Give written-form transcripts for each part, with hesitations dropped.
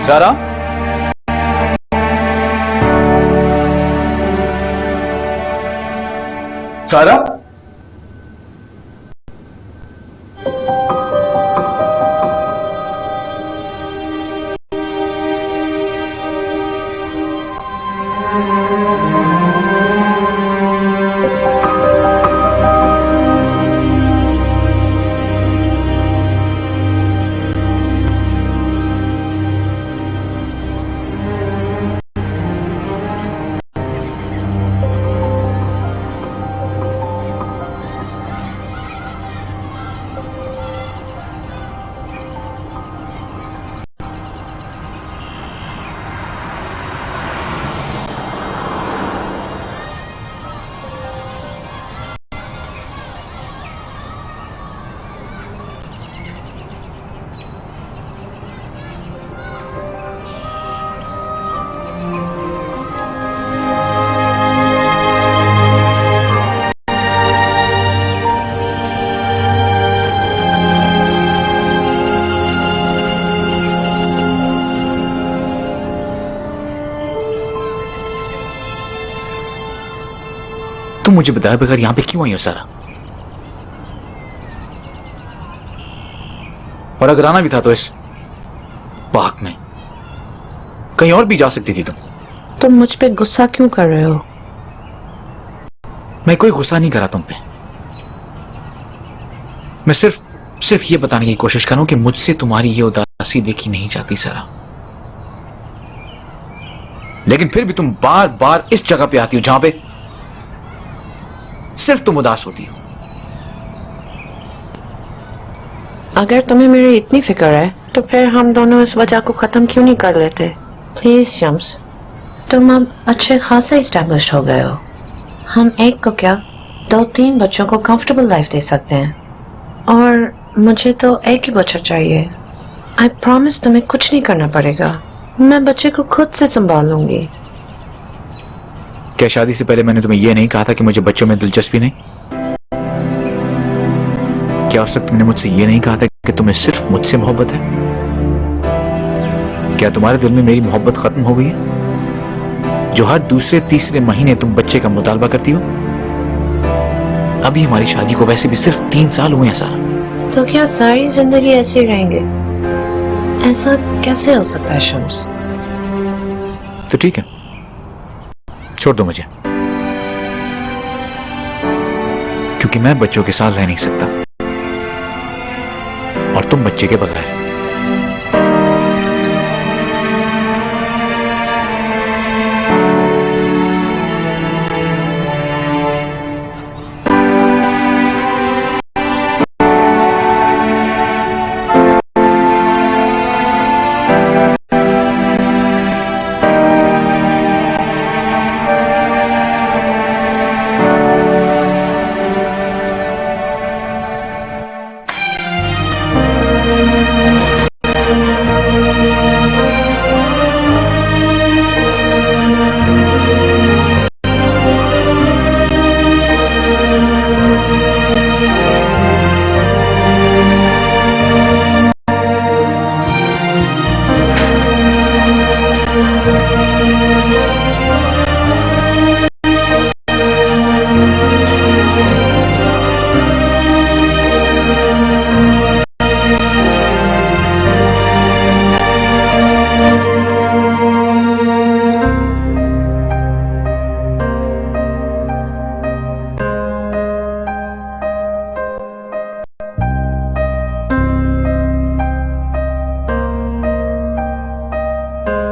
सारा, सारा, तुम मुझे बताए बगैर यहां पे क्यों आई हो सारा? और अगर आना भी था तो इस पार्क में, कहीं और भी जा सकती थी तुम मुझ पे गुस्सा क्यों कर रहे हो? मैं कोई गुस्सा नहीं करा तुम पे। मैं सिर्फ ये बताने की कोशिश कर रहा हूं कि मुझसे तुम्हारी ये उदासी देखी नहीं जाती सारा। लेकिन फिर भी तुम बार बार इस जगह पे आती हो जहां पे सिर्फ तुम उदास होती हो। अगर तुम्हें मेरी इतनी फिक्र है तो फिर हम दोनों इस वजह को खत्म क्यों नहीं कर लेते? प्लीज शम्स, तुम अब अच्छे खासे एस्टैब्लिश हो गए हो। हम एक को क्या 2-3 बच्चों को कंफर्टेबल लाइफ दे सकते हैं, और मुझे तो एक ही बच्चा चाहिए। आई प्रॉमिस तुम्हें कुछ नहीं करना पड़ेगा, मैं बच्चे को खुद से संभाल लूंगी। क्या शादी से पहले मैंने तुम्हें यह नहीं कहा था कि मुझे बच्चों में दिलचस्पी नहीं? क्या उस वक्त तुमने मुझसे यह नहीं कहा था कि तुम्हें सिर्फ मुझसे मोहब्बत है? क्या तुम्हारे दिल में मेरी मोहब्बत खत्म हो गई है, जो हर दूसरे तीसरे महीने तुम बच्चे का मुतालबा करती हो? अभी हमारी शादी को वैसे भी सिर्फ 3 साल हुए हैं सारा। तो क्या सारी जिंदगी ऐसे ही रहेंगे? ऐसा कैसे हो सकता है शम्स? तो ठीक है, छोड़ दो मुझे, क्योंकि मैं बच्चों के साथ रह नहीं सकता और तुम बच्चे के बगैर।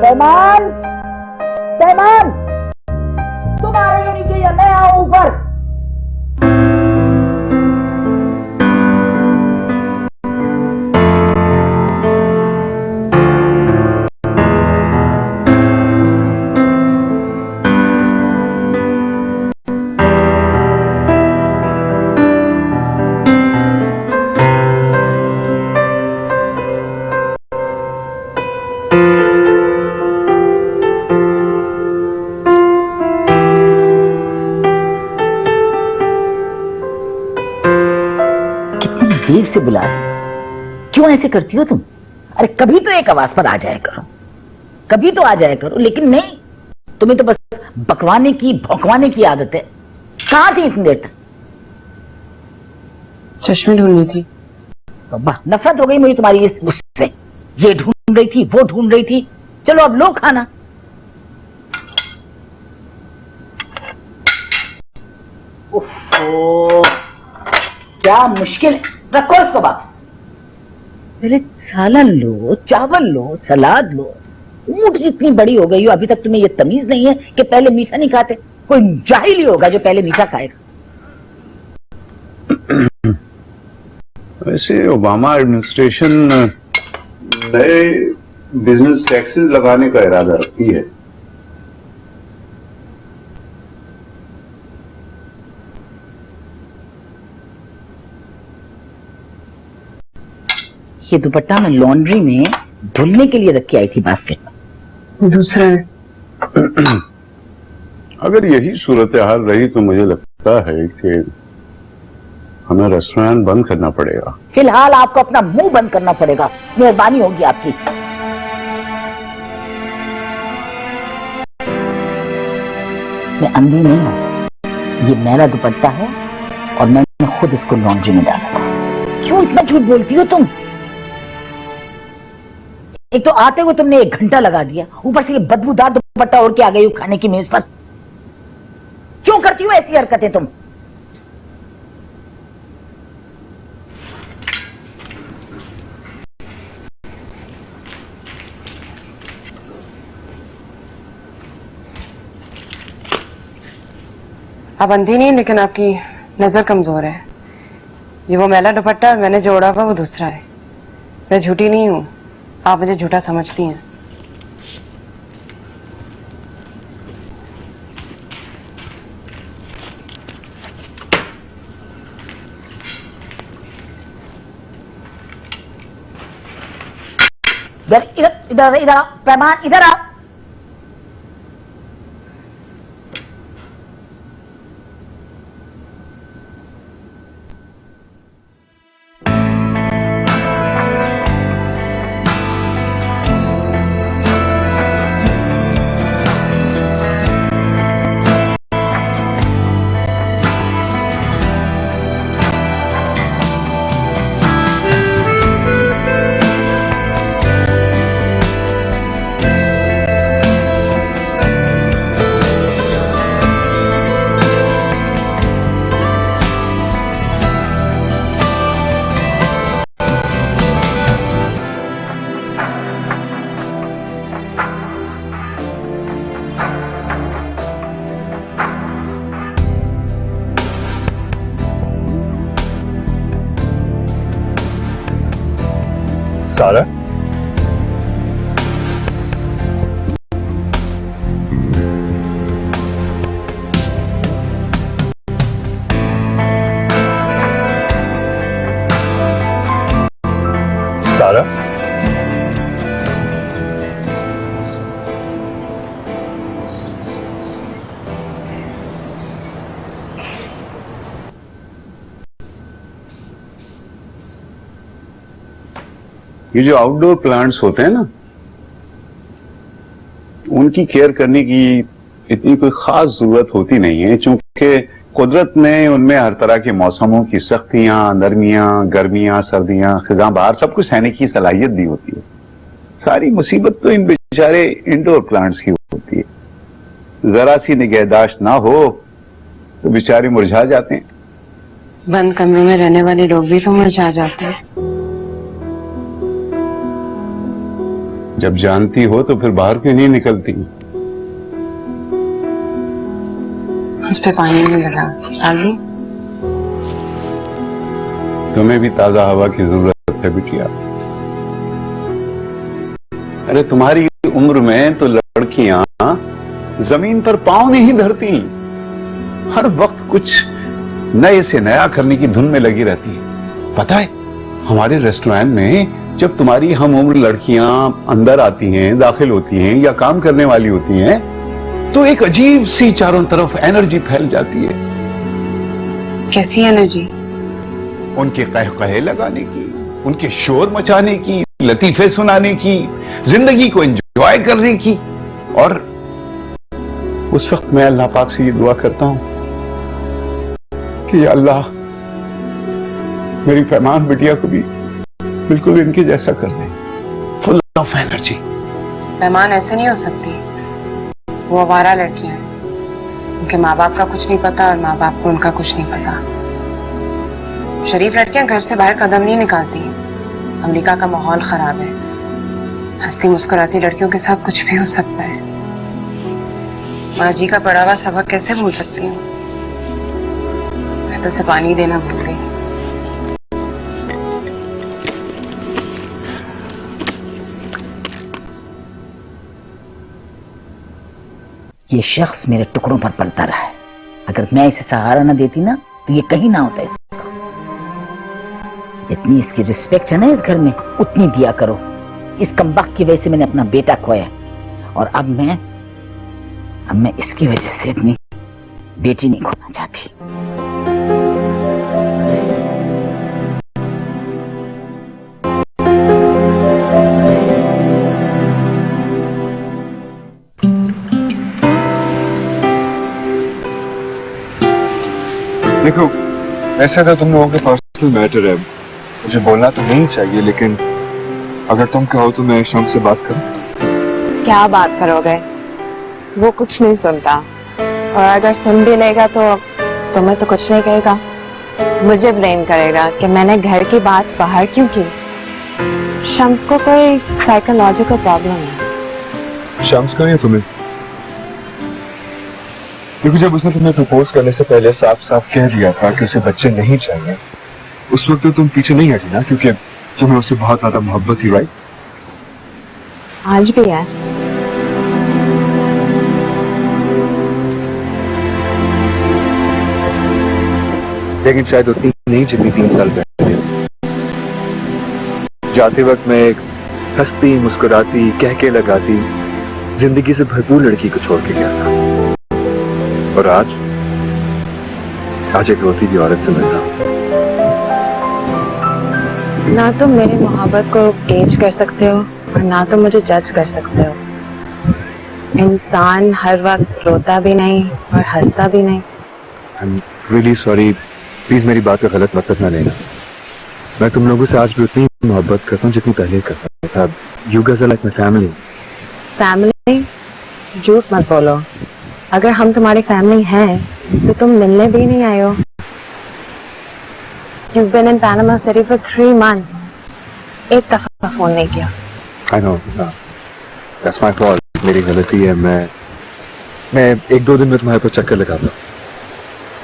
सैमान, सैमान, तुम आ रही हो नीचे या मैं आऊं ऊपर? देर से बुला रही, क्यों ऐसे करती हो तुम? अरे कभी तो एक आवाज पर आ जाया करो। कभी तो आ जाया करो, लेकिन नहीं, तुम्हें तो बस बकवाने की भौंकवाने की आदत है। कहां थी इतनी देर तक? चश्मे ढूंढनी थी। तो वाह, नफरत हो गई मुझे तुम्हारी इस गुस्से। ये ढूंढ रही थी, वो ढूंढ रही थी। चलो अब लो खाना। उफ़्फ़ो, क्या मुश्किल है। रखो इसको वापस। पहले सालन लो, चावल लो, सलाद लो। ऊंट जितनी बड़ी हो गई हो, अभी तक तुम्हें ये तमीज नहीं है कि पहले मीठा नहीं खाते। कोई जाहिल ही होगा जो पहले मीठा खाएगा। वैसे ओबामा एडमिनिस्ट्रेशन नए बिजनेस टैक्सेस लगाने का इरादा रखती है। ये दुपट्टा मैं लॉन्ड्री में धुलने के लिए रख के आई थी बास्केट में। दूसरा है। अगर यही सूरत हाल रही तो मुझे लगता है कि हमें रेस्टोरेंट बंद करना पड़ेगा। फिलहाल आपको अपना मुंह बंद करना पड़ेगा, मेहरबानी होगी आपकी। मैं अंधी नहीं हूं, ये मेरा दुपट्टा है और मैंने खुद इसको लॉन्ड्री में डाला था। क्यों इतना झूठ बोलती हो तुम? एक तो आते हुए तुमने 1 घंटा लगा दिया, ऊपर से ये बदबूदार दुपट्टा ओढ़ के आ गई हो खाने की मेज पर। क्यों करती हो ऐसी हरकतें तुम? आप अंधी नहीं, लेकिन आपकी नजर कमजोर है। ये वो मैला दुपट्टा और मैंने जो ओढ़ा हुआ वो दूसरा है। मैं झूठी नहीं हूं, आप मुझे झूठा समझती हैं। इधर इधर इधर इधर आओ, पैमान इधर आओ। सारा, सारा, ये जो आउटडोर प्लांट्स होते हैं ना, उनकी केयर करने की इतनी कोई खास जरूरत होती नहीं है, क्योंकि कुदरत ने उनमें हर तरह के मौसमों की सख्तियां, नरमियां, गर्मियां, सर्दियां, खिजां बहार सब कुछ सहने की सलाहियत दी होती है। सारी मुसीबत तो इन बेचारे इंडोर प्लांट्स की होती है। जरा सी निगहदाश्त ना हो तो बेचारे मुरझा जाते हैं। बंद कमरे में रहने वाले लोग भी तो मुरझा जाते हैं। जब जानती हो तो फिर बाहर क्यों नहीं निकलती? उस पे पानी नहीं लगा। आलू, तुम्हें भी ताजा हवा की जरूरत है बिटिया। अरे तुम्हारी उम्र में तो लड़कियां जमीन पर पांव नहीं धरती, हर वक्त कुछ नए से नया करने की धुन में लगी रहती है। पता है, हमारे रेस्टोरेंट में जब तुम्हारी हम उम्र लड़कियां अंदर आती हैं, दाखिल होती हैं या काम करने वाली होती हैं, तो एक अजीब सी चारों तरफ एनर्जी फैल जाती है। कैसी एनर्जी? उनके कहकहे लगाने की, उनके शोर मचाने की, लतीफे सुनाने की, जिंदगी को एंजॉय दुआएं करने की। और उस वक्त मैं अल्लाह पाक से ये दुआ करता हूं कि या अल्लाह मेरी फैमान बिटिया को भी बिल्कुल इनके जैसा कर दे, फुल ऑफ एनर्जी। मेहमान ऐसे नहीं हो सकती, वो आवारा लड़कियां हैं, उनके माँ बाप का कुछ नहीं पता और माँ बाप को उनका कुछ नहीं पता। शरीफ लड़कियां घर से बाहर कदम नहीं निकालती। अमेरिका का माहौल खराब है, हंसती मुस्कुराती लड़कियों के साथ कुछ भी हो सकता है। माँ जी का पढ़ा हुआ सबक कैसे भूल सकती हूँ? मैं तो उसे पानी देना भूल गई। ये शख्स मेरे टुकड़ों पर पलता रहा है। अगर मैं इसे सहारा न देती ना तो ये कहीं ना होता। इसका जितनी इसकी रिस्पेक्ट है ना इस घर में, उतनी दिया करो। इस कमबख्त की वजह से मैंने अपना बेटा खोया और अब मैं इसकी वजह से अपनी बेटी नहीं खोना चाहती। देखो, ऐसा तो तुम लोगों के पर्सनल मैटर है, मुझे बोलना तो नहीं चाहिए, लेकिन अगर तुम कहो तो मैं शाम से बात करूं। क्या बात करोगे? वो कुछ नहीं सुनता, और अगर सुन भी लेगा तो तुम्हें तो कुछ नहीं कहेगा, मुझे ब्लेम करेगा कि मैंने घर की बात बाहर क्यों की। शम्स को कोई साइकोलॉजिकल प्रॉब्लम है। शम्स को या तुम्हें? क्योंकि जब उसने तुम्हें प्रपोज करने से पहले साफ साफ कह दिया था कि उसे बच्चे नहीं चाहिए, उस वक्त तो तुम पीछे नहीं हटी ना, क्योंकि तुम्हें उससे बहुत ज्यादा मोहब्बत थी, राइट? आज भी है। लेकिन शायद उतनी नहीं जितनी 3 साल पहले। जाते वक्त मैं एक हंसती मुस्कुराती कहके लगाती जिंदगी से भरपूर लड़की को छोड़ के गया था, और आज एक रोती हुई औरत से मिल रहा हूं। ना तुम मेरी मोहब्बत को गेज कर सकते हो और ना तुम मुझे जज कर सकते हो। इंसान हर वक्त रोता भी नहीं और हंसता भी नहीं। I am really sorry, please मेरी बात का गलत मतलब ना लेना। मैं तुम लोगों से आज भी उतनी मोहब्बत करता हूँ जितनी पहले करता था। You guys are like my family. Family? झूठ मत बोलो। अगर हम तुम्हारी फैमिली हैं तो तुम मिलने भी नहीं आए हो। You've been in Panama City for 3 months. एक दफा फोन नहीं किया। I know, that's my fault, मेरी गलती है। मैं 1-2 दिन में तुम्हारे पर चक्कर लगाता हूँ।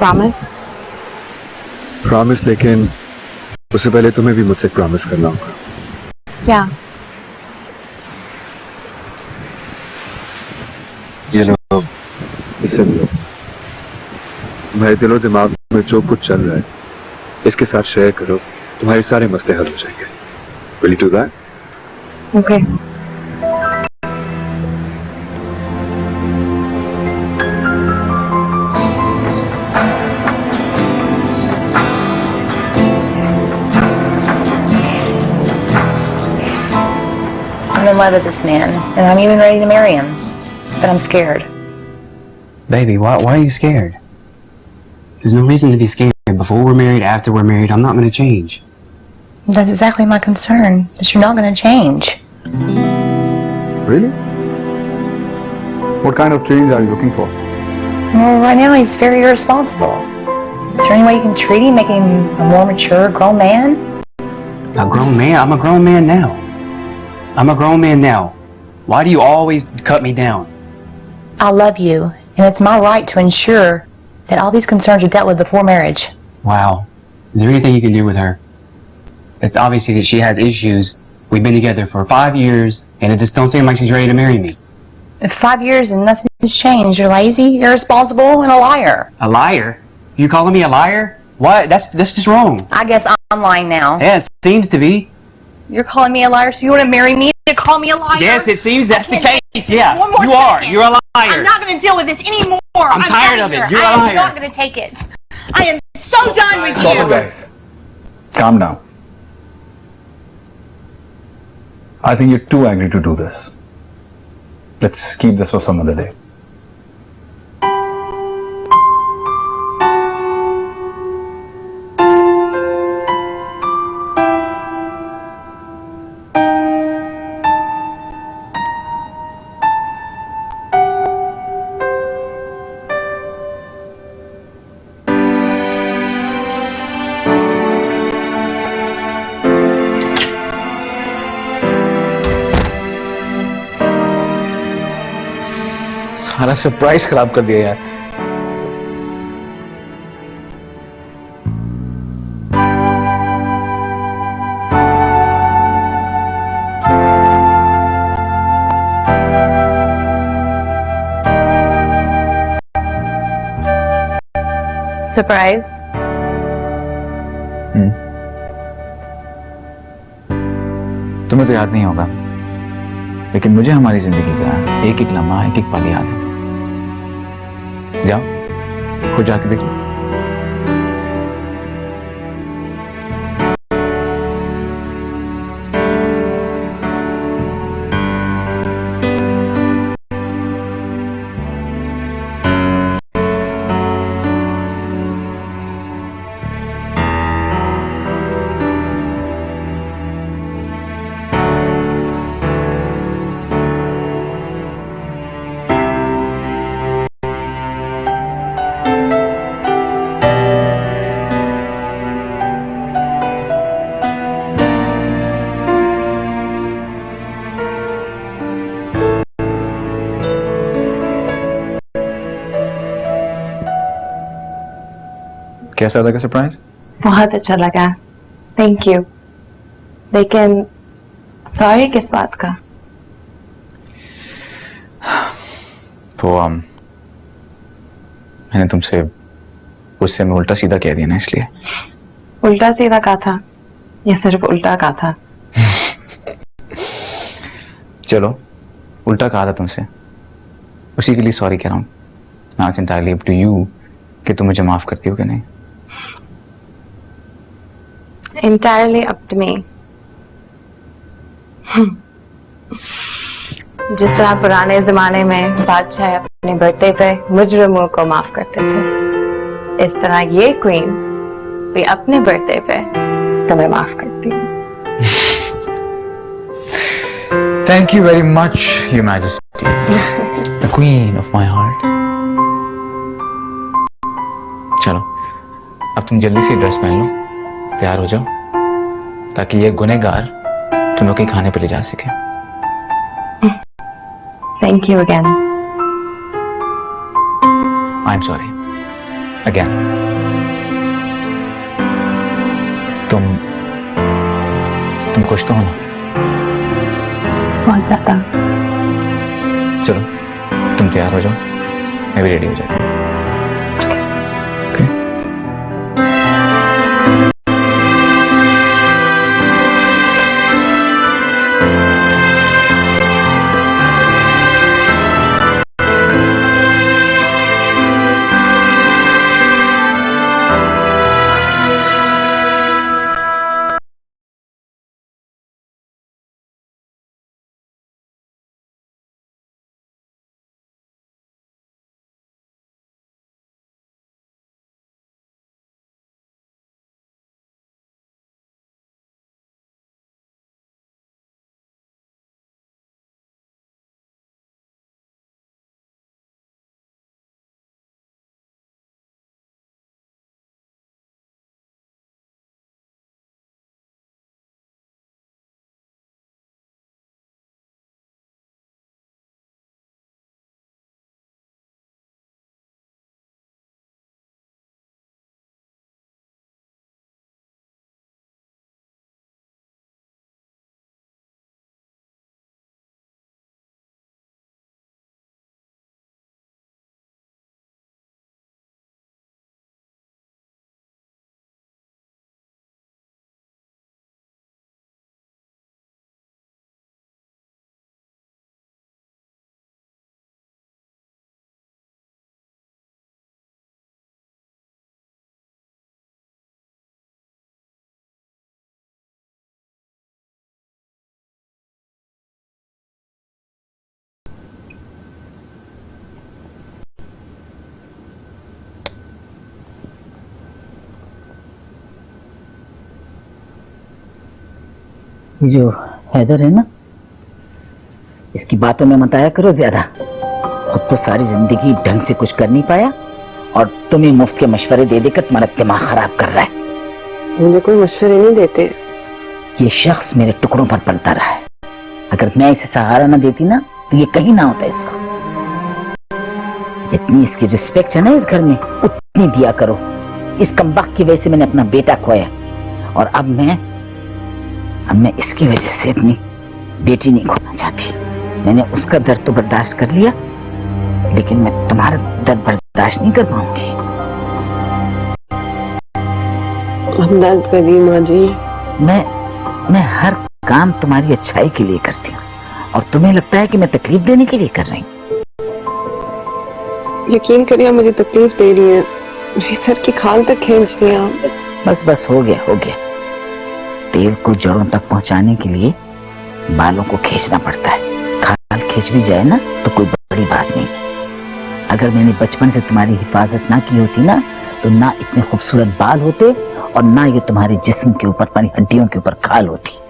Promise? Promise, लेकिन उससे पहले तुम्हें भी मुझसे प्रॉमिस करना होगा। क्या? ये लो, इससे लो। तुम्हारे दिलो दिमाग में जो कुछ चल रहा है इसके साथ शेयर करो, तुम्हारे सारे मसले हल हो जाएंगे। Will you do that? Okay. I'm in love with this man, and I'm even ready to marry him. But I'm scared. Baby, why are you scared? There's no reason to be scared. Before we're married, after we're married, I'm not going to change. That's exactly my concern, that you're not going to change. Really? What kind of change are you looking for? Well, right now he's very irresponsible. Is there any way you can treat him, make him a more mature, grown man? A grown man? I'm a grown man now. I'm a grown man now. Why do you always cut me down? I love you, and it's my right to ensure that all these concerns are dealt with before marriage. Wow. Is there anything you can do with her? It's obviously that she has issues. We've been together for 5 years, and it just don't seem like she's ready to marry me. If 5 years and nothing has changed, you're lazy, irresponsible, and a liar. A liar? You calling me a liar? What? That's just wrong. I guess I'm lying now. Yeah, it seems to be. You're calling me a liar, so you want to marry me to call me a liar? Yes, it seems that's the can't case. take this. Yeah, One more you are. second. You're a liar. I'm not going to deal with this anymore. I'm tired outta of it. here. You're a I liar. am not going to take it. I am so done with Stop you. it, guys. Calm down. I think you're too angry to do this. Let's keep this for some other day. सारा surprise खराब कर दिया यार। Surprise. तुम्हें तो याद नहीं होगा, लेकिन मुझे हमारी जिंदगी का एक एक लम्हा, एक एक पल याद है। जाओ खुद जाके देख लो। कैसा लगा सरप्राइज? बहुत अच्छा लगा, थैंक यू। लेकिन सॉरी किस बात का? तो मैंने तुमसे गुस्से में उल्टा सीधा कह दिया ना, इसलिए। उल्टा सीधा कहा था या सिर्फ उल्टा कहा था? चलो उल्टा कहा था तुमसे, उसी के लिए सॉरी कह रहा हूँ। Now it's entirely up to you कि तुम मुझे माफ करती हो कि नहीं। Entirely up to me. जिस तरह पुराने जमाने में बादशाह अपने बर्थडे पे मुजरिमों को माफ करते थे, इस तरह ये क्वीन भी अपने बर्थडे पे तुम्हें माफ करती है। Thank you very much, Your Majesty, the Queen of my heart. चलो अब तुम जल्दी से ड्रेस पहन लो, तैयार हो जाओ, ताकि ये गुनहगार तुम लोग के खाने पे ले जा सके। Thank you again. I'm sorry. Again. तुम खुश तो हो ना? बहुत ज्यादा। चलो तुम तैयार हो जाओ, मैं भी रेडी हो जाती हूँ। ये जो हैदर है ना, इसकी बातों में मत आया करो ज्यादा। खुद तो सारी जिंदगी ढंग से कुछ कर नहीं पाया और तुम्हें मुफ्त के मशवरे दे देकर तुम्हारा दिमाग खराब कर रहा है। मुझे कोई मशवरे नहीं देते। ये शख्स मेरे टुकड़ों पर पलता रहा है। अगर मैं इसे सहारा न देती ना तो ये कहीं ना होता इस वक्त। जितनी इसकी रिस्पेक्ट है ना इस घर में, उतनी दिया करो। इस कमबख्त की वजह से मैंने अपना बेटा खोया और अब मैं इसकी वजह से अपनी बेटी नहीं खोना चाहती। मैंने उसका दर्द तो बर्दाश्त कर लिया, लेकिन मैं तुम्हारा दर्द बर्दाश्त नहीं कर पाऊंगी। हमदर्द करी माँ जी। मैं हर काम तुम्हारी अच्छाई के लिए करती हूँ और तुम्हें लगता है कि मैं तकलीफ देने के लिए कर रही हूँ। यकीन करिए मुझे तकलीफ दे रही है, मेरी सर की खाल तक खींच रही हैं। बस हो गया। तेल को जड़ों तक पहुंचाने के लिए बालों को खींचना पड़ता है। खाल खींच भी जाए ना तो कोई बड़ी बात नहीं। अगर मैंने बचपन से तुम्हारी हिफाजत ना की होती ना तो ना इतने खूबसूरत बाल होते और ना ये तुम्हारे जिस्म के ऊपर, तुम्हारी हड्डियों के ऊपर खाल होती।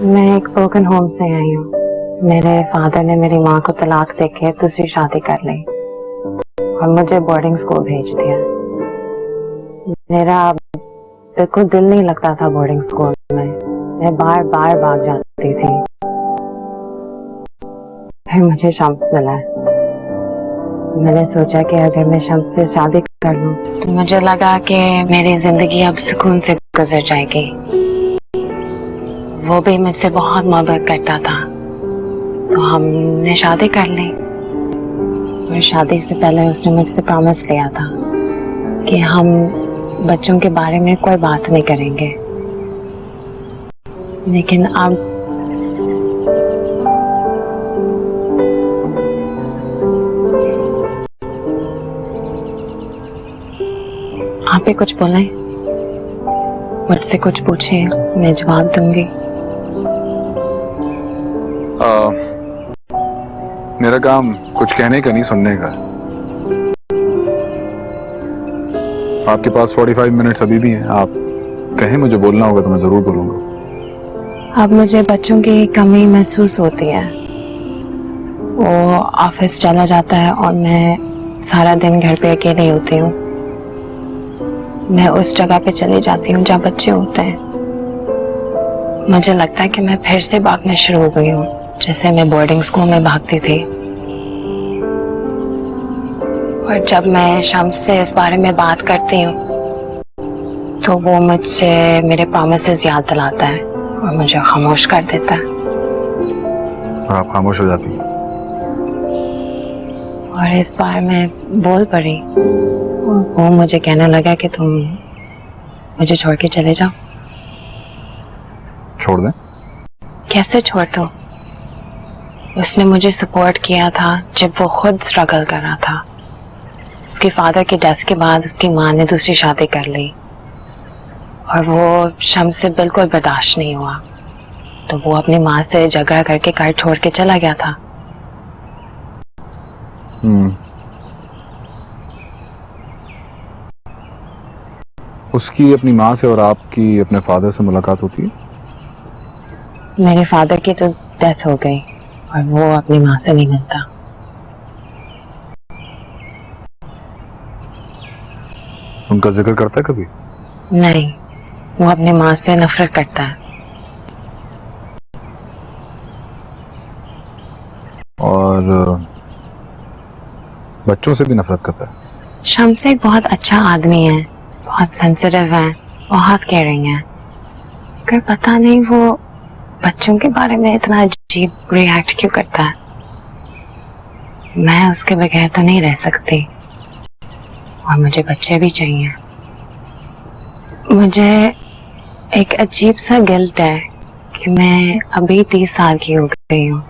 मैं एक ब्रोकन होम से आई हूँ। मेरे फादर ने मेरी माँ को तलाक देके दूसरी शादी कर ली और मुझे बोर्डिंग स्कूल भेज दिया। मेरा बिल्कुल दिल नहीं लगता था बोर्डिंग स्कूल में। मैं बार बार भाग जाती थी। फिर मुझे शम्स मिला है। मैंने सोचा कि अगर मैं शम्स से शादी कर लूं तो मुझे लगा कि मेरी जिंदगी अब सुकून से गुजर जाएगी। वो भी मुझसे बहुत मोहब्बत करता था तो हमने शादी कर ली। और शादी से पहले उसने मुझसे प्रॉमिस लिया था कि हम बच्चों के बारे में कोई बात नहीं करेंगे। लेकिन अब आप ही कुछ बोलें, मुझसे कुछ पूछें, मैं जवाब दूंगी। मेरा काम कुछ कहने का नहीं, सुनने का। आपके पास 45 मिनट्स अभी भी हैं। आप कहें मुझे बोलना होगा तो मैं जरूर बोलूंगा। अब मुझे बच्चों की कमी महसूस होती है। वो ऑफिस चला जाता है और मैं सारा दिन घर पे अकेली होती हूँ। मैं उस जगह पे चली जाती हूँ जहाँ बच्चे होते हैं। मुझे लगता है कि मैं फिर से भागना शुरू हो गई हूँ, जैसे मैं बोर्डिंग स्कूल में भागती थी। और जब मैं शम्स से इस बारे में बात करती हूँ तो वो मुझसे मेरे प्रॉमिसेस याद दिलाता है और मुझे खामोश कर देता है। और आप खामोश हो जाती हैं। और इस बार मैं बोल पड़ी। वो मुझे कहने लगा कि तुम मुझे छोड़ के चले जाओ। छोड़ दें? कैसे छोड़ दो? उसने मुझे सपोर्ट किया था जब वो खुद स्ट्रगल कर रहा था। उसके फादर की डेथ के बाद उसकी माँ ने दूसरी शादी कर ली और वो शम्स से बिल्कुल बर्दाश्त नहीं हुआ तो वो अपनी माँ से झगड़ा करके घर छोड़ के चला गया था। उसकी अपनी माँ से और आपकी अपने फादर से मुलाकात होती है? मेरे फादर की तो डेथ हो गई और वो अपनी माँ से नहीं मिलता। उनका जिक्र करता है कभी? नहीं, वो अपनी माँ से नफरत करता है। और बच्चों से भी नफरत करता है? शम्स एक बहुत अच्छा आदमी है, बहुत सेंसिटिव है, बहुत केयरिंग है। मगर पता नहीं वो बच्चों के बारे में इतना अजीब रिएक्ट क्यों करता है। मैं उसके बगैर तो नहीं रह सकती और मुझे बच्चे भी चाहिए। मुझे एक अजीब सा गिल्ट है कि मैं अभी 30 साल की हो गई हूँ।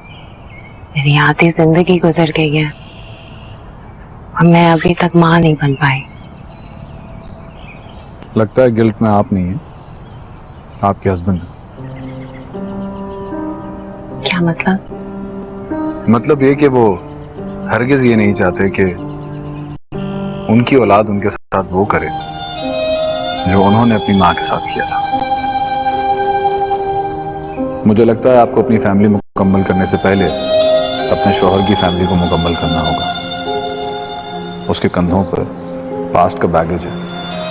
मेरी आधी जिंदगी गुजर गई है और मैं अभी तक माँ नहीं बन पाई। लगता है गिल्ट में आप नहीं है, आपके हस्बैंड। क्या मतलब? मतलब ये कि वो हरगिज ये नहीं चाहते कि उनकी औलाद उनके साथ वो करे जो उन्होंने अपनी माँ के साथ किया था। मुझे लगता है आपको अपनी फैमिली मुकम्मल करने से पहले अपने शौहर की फैमिली को मुकम्मल करना होगा। उसके कंधों पर पास्ट का बैगेज है,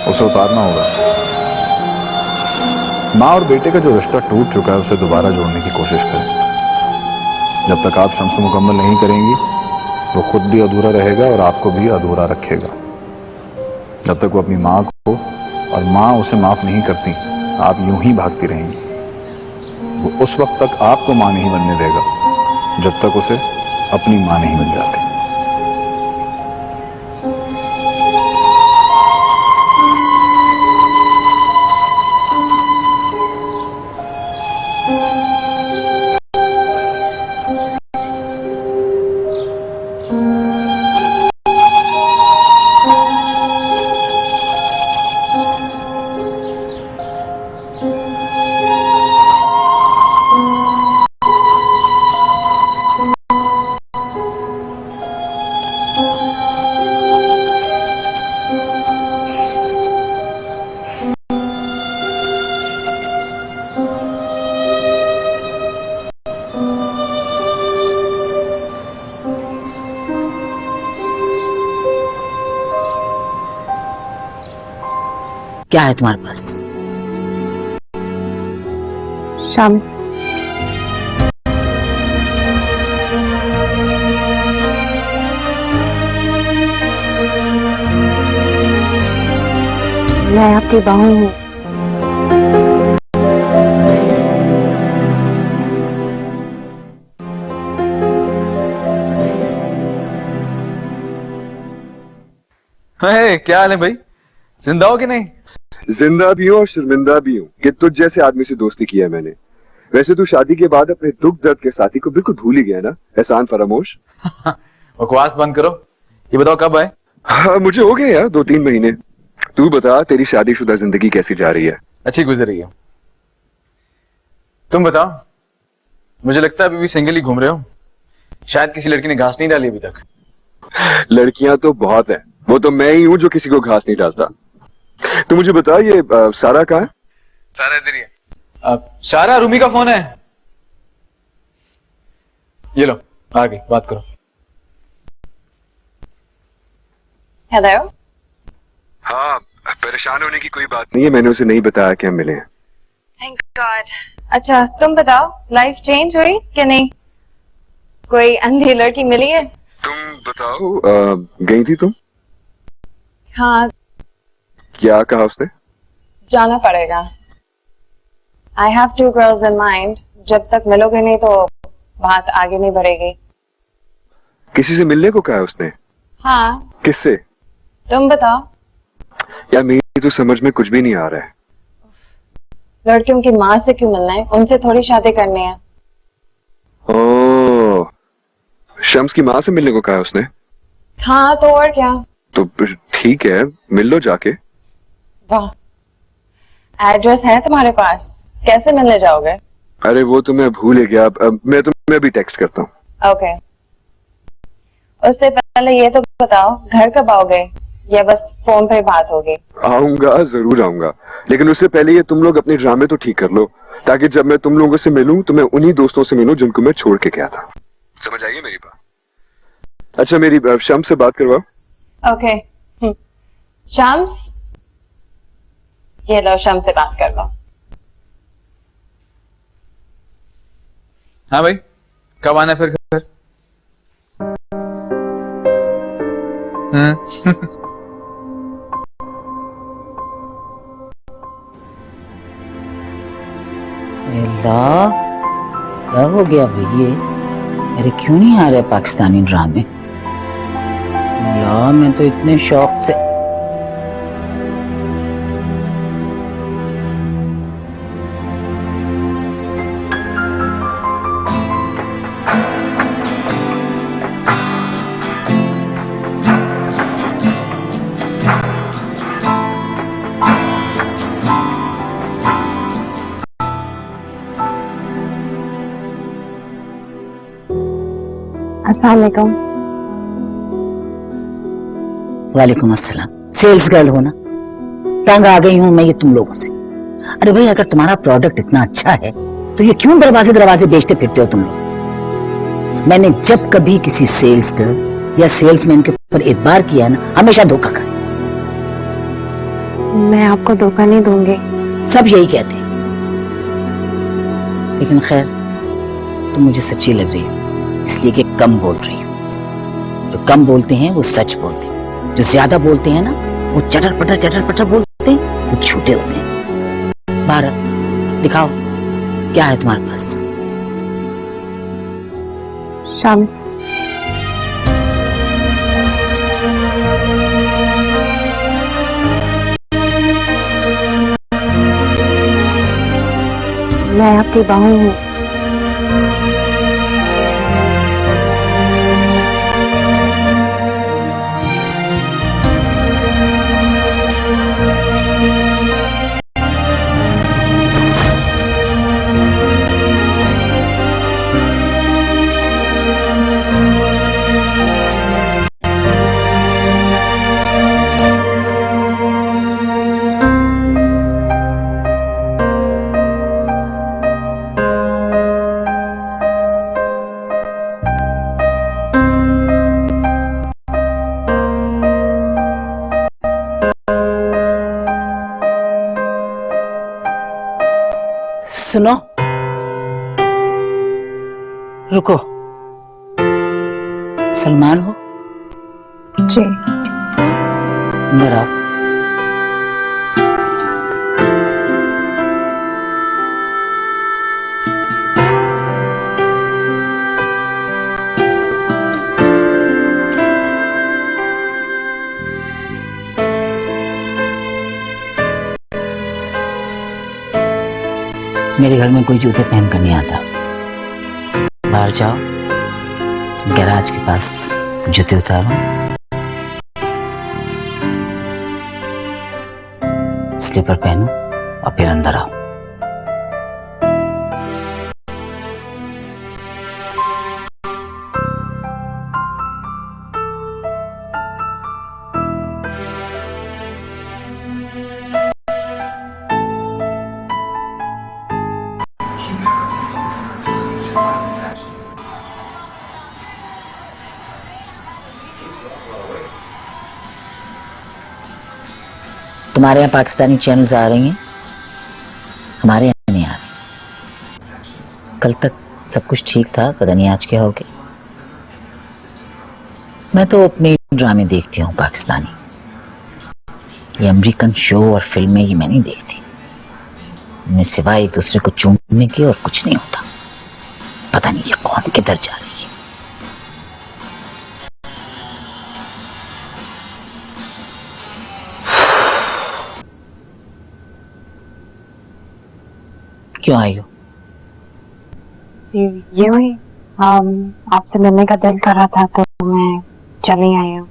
उसे उतारना होगा। माँ और बेटे का जो रिश्ता टूट चुका है उसे दोबारा जोड़ने की कोशिश करें। जब तक आप शम्स को मुकम्मल नहीं करेंगी वो खुद भी अधूरा रहेगा और आपको भी अधूरा रखेगा। जब तक वो अपनी माँ को और माँ उसे माफ नहीं करती आप यूं ही भागती रहेंगी। वो उस वक्त तक आपको माँ नहीं बनने देगा जब तक उसे अपनी माँ नहीं बन जाती। क्या है तुम्हारे पास? शम्स, मैं आपकी बहू हूँ। क्या हाल है भाई, जिंदा हो कि नहीं? जिंदा भी हूँ और शर्मिंदा भी हूँ कि तुझ जैसे आदमी से दोस्ती की है मैंने। वैसे तू शादी के बाद अपने दुख दर्द के साथी को बिल्कुल भूल ही गया ना, एहसान फरामोश। बकवास बंद करो, ये बताओ कब आए? हाँ मुझे हो गए यार 2-3 महीने। तू बता तेरी शादीशुदा जिंदगी कैसी जा रही है? अच्छी गुजर रही है। तुम बताओ, मुझे लगता है अभी भी सिंगल ही घूम रहे हो। शायद किसी लड़की ने घास नहीं डाली अभी तक। लड़कियां तो बहुत है, वो तो मैं ही हूँ जो किसी को घास नहीं डालता। तो मुझे बता ये सारा कहाँ है? सारा इधर ही है। सारा, रूमी का फोन है, ये लो आ गई, बात करो। हेलो। हाँ परेशान होने की कोई बात नहीं है, मैंने उसे नहीं बताया कि हम मिले हैं। Thank God. अच्छा तुम बताओ, लाइफ चेंज हुई कि नहीं? कोई अंधी लड़की मिली है? तुम बताओ गई थी तुम? हाँ। क्या कहा उसने? जाना पड़ेगा। I have 2 girls in mind. जब तक मिलोगे नहीं तो बात आगे नहीं बढ़ेगी। किसी से मिलने को कहा है उसने? हाँ। किससे? तुम बताओ। यार मेरी तो समझ में कुछ भी नहीं आ रहा है। लड़कियों की माँ से क्यों मिलना है? उनसे थोड़ी शादी करनी है। ओह, शम्स की माँ से मिलने को कहा है उसने? हाँ तो और क्या। तो ठीक है, मिल लो जाके। वाह, एड्रेस है तुम्हारे पास? कैसे मिलने जाओगे? अरे वो तो मैं भूल ही गया, मैं तुम्हें भी टेक्स्ट करता हूँ। ओके। उससे पहले ये तो बताओ, घर कब आओगे या बस फोन पे बात होगी? आऊंगा, जरूर आऊंगा, लेकिन उससे पहले ये तुम लोग अपने ड्रामे तो ठीक कर लो, ताकि जब मैं तुम लोगों से मिलूं तो मैं उन्हीं दोस्तों से मिलूं जिनको मैं छोड़ के गया था। समझ आइए मेरी बात? अच्छा मेरी शम्स से बात करवाओ। ओके। शम्स, ये लो शम्स से बात करवाओ। हाँ भाई, कब आना फिर घर? अल्लाह, क्या हो गया भाई ये? अरे क्यों नहीं आ रहे पाकिस्तानी ड्रामे? अल्लाह, मैं तो इतने शौक से अस्सलाम वालेकुम। वालेकुम अस्सलाम। सेल्स गर्ल हो ना, तंग आ गई हूं मैं ये तुम लोगों से। अरे भाई, अगर तुम्हारा प्रोडक्ट इतना अच्छा है तो ये क्यों दरवाजे दरवाजे बेचते फिरते हो तुम लोग? मैंने जब कभी किसी सेल्स गर्ल या सेल्समैन के ऊपर एतबार किया ना, हमेशा धोखा खाया। मैं आपको धोखा नहीं दूंगी। सब यही कहते हैं, लेकिन खैर तुम मुझे सच्ची लग रही हो, इसलिए कि कम बोल रही हो। जो कम बोलते हैं वो सच बोलते हैं, जो ज्यादा बोलते हैं ना वो चटर पटर बोलते हैं, वो झूठे होते हैं। भारत, दिखाओ क्या है तुम्हारे पास। शम्स, मैं आपकी बहू हूँ। सुनो, रुको। सलमान हो? जी। अंदर आओ। मेरे घर में कोई जूते पहन कर नहीं आता। बाहर जाओ, गैराज के पास जूते उतारो, स्लीपर पहनो और फिर अंदर आओ। तुम्हारे यहाँ पाकिस्तानी चैनल्स आ रही हैं, हमारे यहाँ नहीं आ रही। कल तक सब कुछ ठीक था, पता नहीं आज क्या हो गया। मैं तो अपने ड्रामे देखती हूँ पाकिस्तानी, ये अमेरिकन शो और फिल्में ये मैं नहीं देखती। इनमें सिवाय एक दूसरे को चूमने के और कुछ नहीं होता। पता नहीं ये कौन किधर जा रही है। क्यों आई हो? यूं ही आपसे मिलने का दिल कर रहा था तो मैं चली आई हूँ।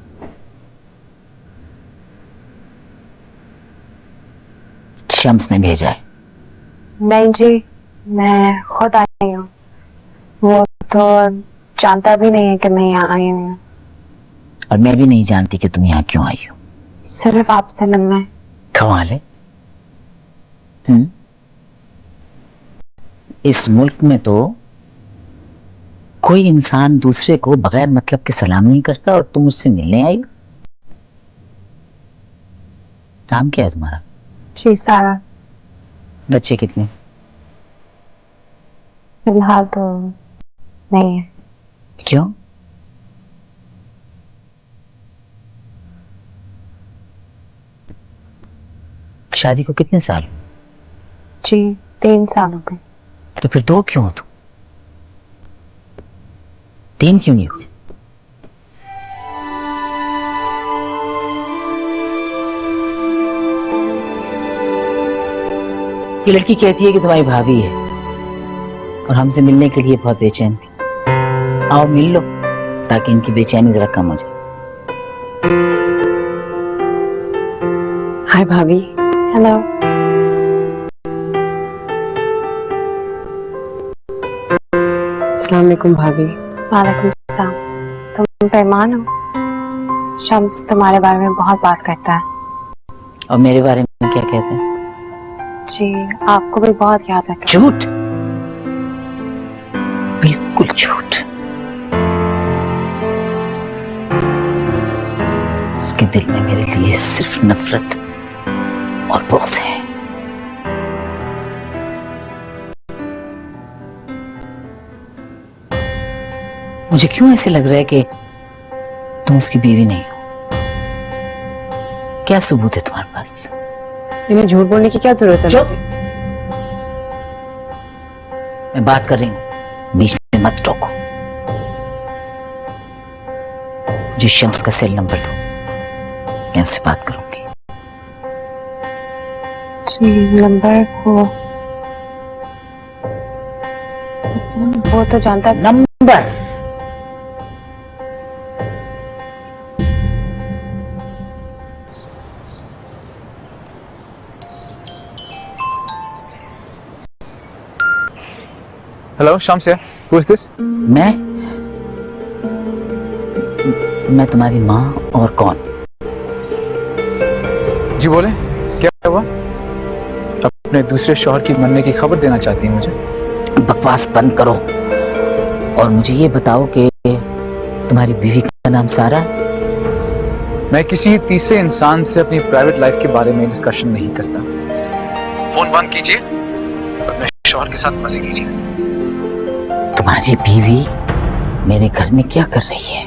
शम्स ने भेजा है। नहीं जी, मैं खुद आई हूँ। वो तो जानता भी नहीं है कि मैं यहाँ आई हूँ। और मैं भी नहीं जानती कि तुम यहाँ क्यों आई हो। सिर्फ आपसे मिलना है। कमाल है। इस मुल्क में तो कोई इंसान दूसरे को बगैर मतलब के सलाम नहीं करता और तुम मुझसे मिलने आई हो। नाम क्या है तुम्हारा? जी सारा। बच्चे कितने? फिलहाल तो नहीं है। क्यों? शादी को कितने साल? जी 3 साल हो गए। तो फिर 2 क्यों हो तुम? 3 क्यों नहीं हो? ये लड़की कहती है कि तुम्हारी भाभी है और हमसे मिलने के लिए बहुत बेचैन थी। आओ मिल लो ताकि इनकी बेचैनी जरा कम हो जाए। हाय भाभी। हेलो। अस्सलाम वालेकुम भाभी। वालेकुम सलाम। बेईमान हो। शम्स तुम्हारे बारे में बहुत बात करता है। और मेरे बारे में क्या कहते हैं? जी, आपको भी बहुत याद रखता है। झूठ, बिल्कुल झूठ। उसके दिल में मेरे लिए सिर्फ नफरत और बुग़्ज़ है। मुझे क्यों ऐसे लग रहा है कि तुम उसकी बीवी नहीं हो? क्या सबूत है तुम्हारे पास? इन्हें झूठ बोलने की क्या जरूरत है? चुप! मैं बात कर रही हूं, बीच में मत टोको। मुझे शम्स का सेल नंबर दो, मैं उससे बात करूंगी। जी, नंबर वो तो जानता है। Number hello Shams here, who is this? मैं तुम्हारी माँ और कौन? जी बोले, क्या हुआ? अपने दूसरे शौहर की मरने की खबर देना चाहती हैं मुझे? बकवास बंद करो और मुझे ये बताओ कि तुम्हारी बीवी का नाम सारा है? मैं किसी तीसरे इंसान से अपनी प्राइवेट लाइफ के बारे में डिस्कशन नहीं करता। फोन बंद कीजिए, अपने शौहर के साथ मजे कीजिए। तुम्हारी बीवी मेरे घर में क्या कर रही है?